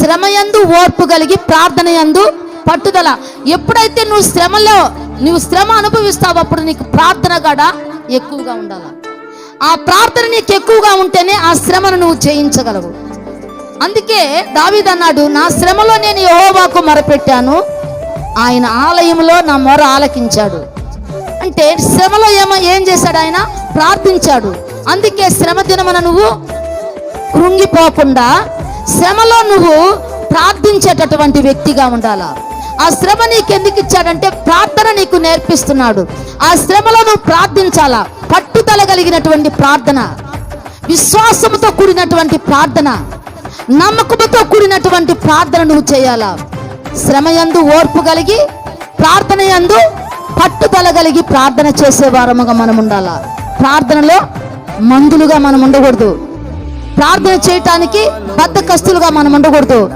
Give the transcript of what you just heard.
శ్రమయందు ఓర్పు కలిగి ప్రార్థన యందు పట్టుదల. ఎప్పుడైతే నువ్వు శ్రమ అనుభవిస్తావు అప్పుడు నీకు ప్రార్థన కూడా ఎక్కువగా ఉండాలి. ఆ ప్రార్థన నీకు ఎక్కువగా ఉంటేనే ఆ శ్రమను నువ్వు జయించగలవు. అందుకే దావీదు అన్నాడు, నా శ్రమలో నేను యెహోవాకు మొరపెట్టాను, ఆయన ఆలయంలో నా మొర ఆలకించాడు. అంటే శ్రమలో ఏం చేశాడు? ఆయన ప్రార్థించాడు. అందుకే శ్రమ దినమున నువ్వు కృంగిపోకుండా శ్రమలో నువ్వు ప్రార్థించేటటువంటి వ్యక్తిగా ఉండాలా. ఆ శ్రమ నీకు ఎందుకు ఇచ్చాడంటే ప్రార్థన నీకు నేర్పిస్తున్నాడు. ఆ శ్రమలో నువ్వు ప్రార్థించాలా. పట్టుదల కలిగినటువంటి ప్రార్థన, విశ్వాసముతో కూడినటువంటి ప్రార్థన, నమ్మకముతో కూడినటువంటి ప్రార్థన నువ్వు చేయాలా. శ్రమయందు ఓర్పు కలిగి ప్రార్థన యందు పట్టుదల కలిగి ప్రార్థన చేసేవారముగా మనం ఉండాలా. ప్రార్థనలో మందులుగా మనం ఉండకూడదు. ప్రార్థన చేయటానికి బద్ధకస్తులుగా మనం ఉండకూడదు.